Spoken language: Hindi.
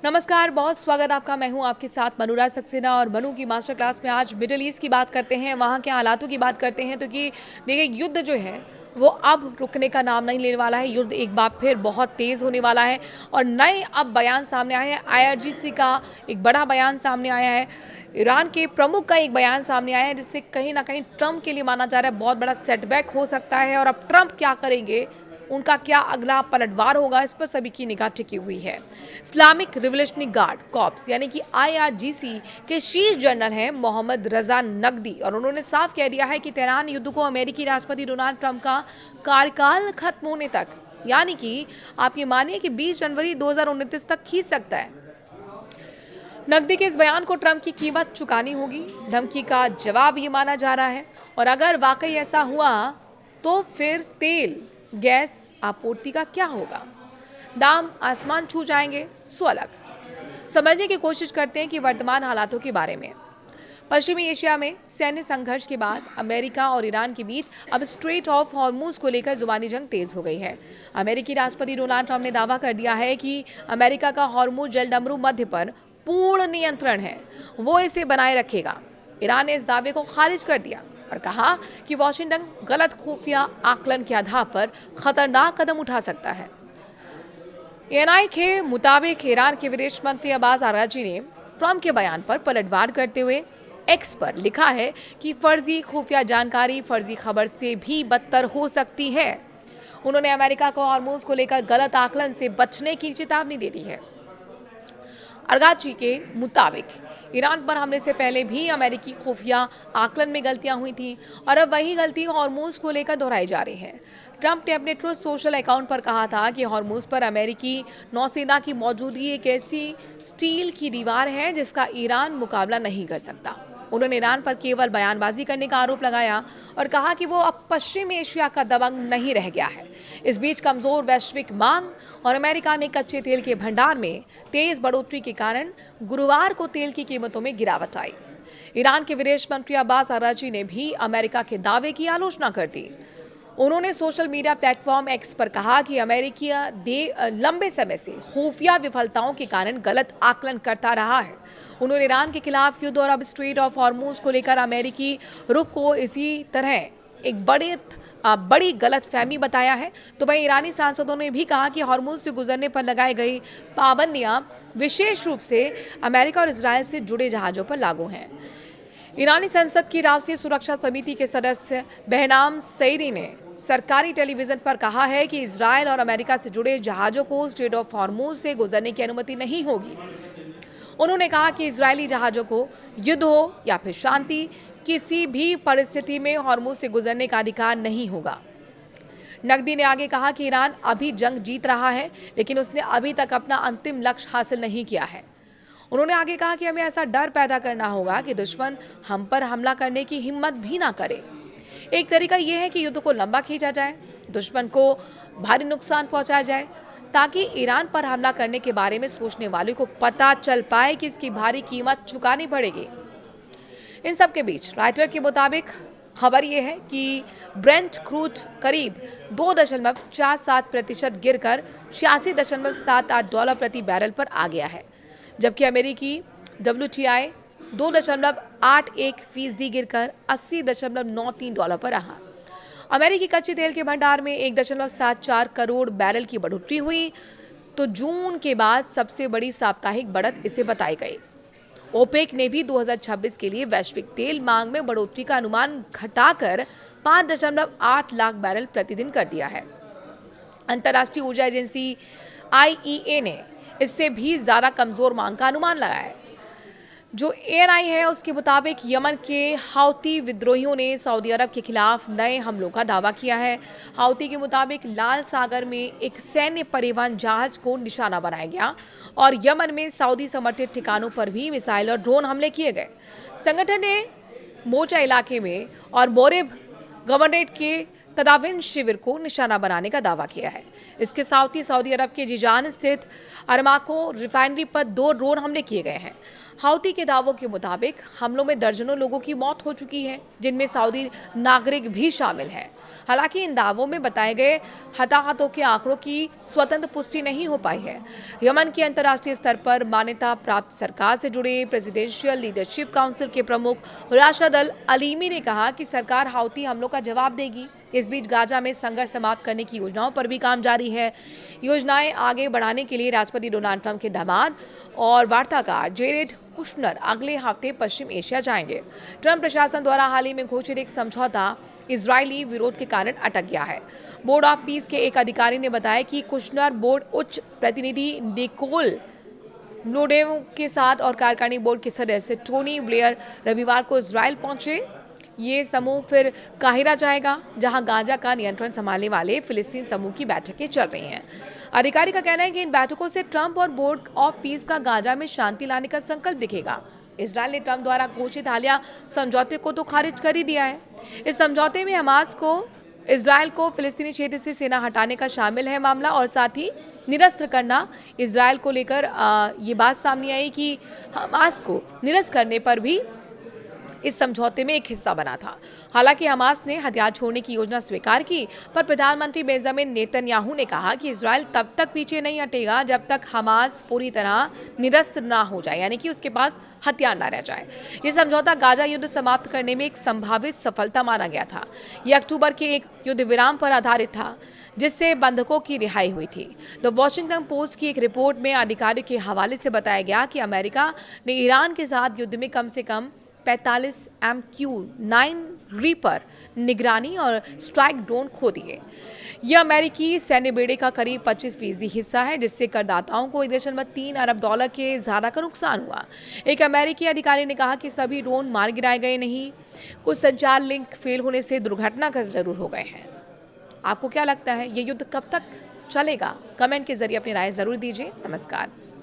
नमस्कार, बहुत स्वागत आपका। मैं हूं आपके साथ मनुराज सक्सेना और मनु की मास्टर क्लास में आज मिडिल ईस्ट की बात करते हैं, वहां के हालातों की बात करते हैं। तो कि देखिए, युद्ध जो है वो अब रुकने का नाम नहीं लेने वाला है। युद्ध एक बार फिर बहुत तेज़ होने वाला है और नए अब बयान सामने आए हैं। आईआरजीसी का एक बड़ा बयान सामने आया है, ईरान के प्रमुख का एक बयान सामने आया है, जिससे कहीं ना कहीं ट्रंप के लिए माना जा रहा है बहुत बड़ा सेटबैक हो सकता है। और अब ट्रंप क्या करेंगे, उनका क्या अगला पलटवार होगा, इस पर सभी की निगाह टिकी हुई है। इस्लामिक रिवोल्यूशनरी गार्ड कॉर्प्स यानी कि आईआरजीसी के शीर्ष जनरल हैं मोहम्मद रजा नकदी, और उन्होंने साफ कह दिया है कि तेहरान युद्ध को अमेरिकी राष्ट्रपति डोनाल्ड ट्रंप का कार्यकाल खत्म होने तक, यानी कि आप ये मानिए कि 20 जनवरी 2029 तक खींच सकता है। नकदी के इस बयान को ट्रंप की कीमत चुकानी होगी, धमकी का जवाब ये माना जा रहा है। और अगर वाकई ऐसा हुआ तो फिर तेल गैस आपूर्ति का क्या होगा, दाम आसमान छू जाएंगे। सो अलग समझने की कोशिश करते हैं कि वर्तमान हालातों के बारे में। पश्चिमी एशिया में सैन्य संघर्ष के बाद अमेरिका और ईरान के बीच अब स्ट्रेट ऑफ हॉर्मूज को लेकर जुबानी जंग तेज हो गई है। अमेरिकी राष्ट्रपति डोनाल्ड ट्रंप ने दावा कर दिया है कि अमेरिका का हॉर्मूज जलडमरू मध्य पर पूर्ण नियंत्रण है, वो इसे बनाए रखेगा। ईरान ने इस दावे को खारिज कर दिया और कहा कि वॉशिंगटन गलत खुफिया आकलन के आधार पर खतरनाक कदम उठा सकता है। एएनआई के मुताबिक ईरान के विदेश मंत्री अब्बास अरागची ने ट्रंप के बयान पर पलटवार करते हुए एक्स पर लिखा है कि फर्जी खुफिया जानकारी फर्जी खबर से भी बदतर हो सकती है। उन्होंने अमेरिका को हॉर्मूज को लेकर गलत आकलन से बचने की चेतावनी दे दी है। अरागची के मुताबिक ईरान पर हमले से पहले भी अमेरिकी खुफिया आकलन में गलतियां हुई थी और अब वही गलती हॉर्मूज को लेकर दोहराई जा रही है। ट्रंप ने अपने ट्रूथ सोशल अकाउंट पर कहा था कि हॉर्मूज पर अमेरिकी नौसेना की मौजूदगी एक ऐसी स्टील की दीवार है जिसका ईरान मुकाबला नहीं कर सकता। उन्होंने ईरान पर केवल बयानबाजी करने का आरोप लगाया और कहा कि वो अब पश्चिम एशिया का दबंग नहीं रह गया है। इस बीच कमजोर वैश्विक मांग और अमेरिका में कच्चे तेल के भंडार में तेज बढ़ोतरी के कारण गुरुवार को तेल की कीमतों में गिरावट आई। ईरान के विदेश मंत्री अब्बास अरागची ने भी अमेरिका के दावे की आलोचना कर दी। उन्होंने सोशल मीडिया प्लेटफॉर्म एक्स पर कहा कि अमेरिका लंबे समय से खुफिया विफलताओं के कारण गलत आकलन करता रहा है। उन्होंने ईरान के खिलाफ युद्ध और अब स्ट्रेट ऑफ हॉर्मूज को लेकर अमेरिकी रुख को इसी तरह एक बड़ी गलत फहमी बताया है। तो वहीं ईरानी सांसदों ने भी कहा कि हॉर्मूज से गुजरने पर लगाई गई पाबंदियां विशेष रूप से अमेरिका और इजरायल से जुड़े जहाज़ों पर लागू हैं। ईरानी संसद की राष्ट्रीय सुरक्षा समिति के सदस्य बहनाम सईदी ने सरकारी टेलीविजन पर कहा है कि इजरायल और अमेरिका से जुड़े जहाज़ों को स्ट्रेट ऑफ हॉर्मूज से गुजरने की अनुमति नहीं होगी। उन्होंने कहा कि इजरायली जहाज़ों को युद्ध हो या फिर शांति, किसी भी परिस्थिति में हॉर्मूज से गुजरने का अधिकार नहीं होगा। नकदी ने आगे कहा कि ईरान अभी जंग जीत रहा है, लेकिन उसने अभी तक अपना अंतिम लक्ष्य हासिल नहीं किया है। उन्होंने आगे कहा कि हमें ऐसा डर पैदा करना होगा कि दुश्मन हम पर हमला करने की हिम्मत भी ना करे। एक तरीका यह है कि युद्ध को लंबा खींचा जाए, दुश्मन को भारी नुकसान पहुंचाया जाए, ताकि ईरान पर हमला करने के बारे में सोचने वालों को पता चल पाए कि इसकी भारी कीमत चुकानी पड़ेगी। इन सब के बीच राइटर के मुताबिक खबर यह है कि ब्रेंट क्रूड करीब 2.47% गिरकर $86.78 प्रति बैरल पर आ गया है, जबकि अमेरिकी WTI 2.81% गिरकर $80.93 पर रहा। अमेरिकी कच्चे तेल के भंडार में 1.74 करोड़ बैरल की बढ़ोतरी हुई, तो जून के बाद सबसे बड़ी साप्ताहिक बढ़त इसे बताई गई। ओपेक ने भी 2026 के लिए वैश्विक तेल मांग में बढ़ोतरी का अनुमान घटाकर 5.8 लाख बैरल प्रतिदिन कर दिया है। अंतर्राष्ट्रीय ऊर्जा एजेंसी IEA ने इससे भी ज्यादा कमजोर मांग का अनुमान लगाया है। जो एएनआई है उसके मुताबिक यमन के हाउती विद्रोहियों ने सऊदी अरब के खिलाफ नए हमलों का दावा किया है। हाउती के मुताबिक लाल सागर में एक सैन्य परिवहन जहाज को निशाना बनाया गया और यमन में सऊदी समर्थित ठिकानों पर भी मिसाइल और ड्रोन हमले किए गए। संगठन ने मोचा इलाके में और मोरिब गवर्नरेट के तदाविन शिविर को निशाना बनाने का दावा किया है। इसके साथ ही सऊदी अरब के जिजान स्थित अरमाको रिफाइनरी पर 2 ड्रोन हमले किए गए हैं। हाउती के दावों के मुताबिक हमलों में दर्जनों लोगों की मौत हो चुकी है, जिनमें सऊदी नागरिक भी शामिल हैं। हालांकि इन दावों में बताए गए हताहतों के आंकड़ों की स्वतंत्र पुष्टि नहीं हो पाई है। यमन की अंतर्राष्ट्रीय स्तर पर मान्यता प्राप्त सरकार से जुड़े प्रेसिडेंशियल लीडरशिप काउंसिल के प्रमुख राशिद अल अलीमी ने कहा कि सरकार हाउती हमलों का जवाब देगी। इस बीच गाजा में संघर्ष समाप्त करने की योजनाओं पर भी काम जारी है। योजनाएं आगे बढ़ाने के लिए राष्ट्रपति डोनाल्ड ट्रंप के दामाद और वार्ताकार जेरेड कुशनर अगले हफ्ते पश्चिम एशिया जाएंगे। ट्रंप प्रशासन द्वारा हाल ही में घोषित एक समझौता इजरायली विरोध के कारण अटक गया है। बोर्ड ऑफ पीस के एक अधिकारी ने बताया कि कुशनर बोर्ड उच्च प्रतिनिधि निकोल नोडेव के साथ और कार्यकारिणी बोर्ड के सदस्य टोनी ब्लेयर रविवार को इजरायल पहुंचे। ये समूह फिर काहिरा जाएगा, जहां गाजा का नियंत्रण संभालने वाले फिलिस्तीन समूह की बैठकें चल रही हैं। अधिकारी का कहना है कि इन बैठकों से ट्रंप और बोर्ड ऑफ पीस का गाजा में शांति लाने का संकल्प दिखेगा। इजरायल ने ट्रंप द्वारा घोषित हालिया समझौते को तो खारिज कर ही दिया है। इस समझौते में हमास को इजरायल को फिलिस्तीनी क्षेत्र से सेना हटाने का शामिल है मामला, और साथ ही निरस्त करना। इजरायल को लेकर ये बात सामने आई कि हमास को निरस्त करने पर भी इस समझौते में एक हिस्सा बना था। हालांकि हमास ने हथियार छोड़ने की योजना स्वीकार की, पर प्रधानमंत्री बेंजामिन नेतन्याहू ने कहा कि इजरायल तब तक पीछे नहीं हटेगा जब तक हमास पूरी तरह निरस्त ना हो जाए, यानी कि उसके पास हथियार ना रह जाए। ये समझौता गाजा युद्ध समाप्त करने में एक संभावित सफलता माना गया था। यह अक्टूबर के एक युद्ध विराम पर आधारित था, जिससे बंधकों की रिहाई हुई थी। द वॉशिंगटन पोस्ट की एक रिपोर्ट में अधिकारियों के हवाले से बताया गया कि अमेरिका ने ईरान के साथ युद्ध में कम से कम 45 MQ-9 रीपर निगरानी और स्ट्राइक ड्रोन खो दिए। यह अमेरिकी सैन्य बेड़े का करीब 25% हिस्सा है, जिससे करदाताओं को 1.3 अरब डॉलर के ज्यादा का नुकसान हुआ। एक अमेरिकी अधिकारी ने कहा कि सभी ड्रोन मार गिराए गए नहीं, कुछ संचार लिंक फेल होने से दुर्घटनाग्रस्त जरूर हो गए हैं। आपको क्या लगता है, ये युद्ध कब तक चलेगा? कमेंट के जरिए अपनी राय जरूर दीजिए। नमस्कार।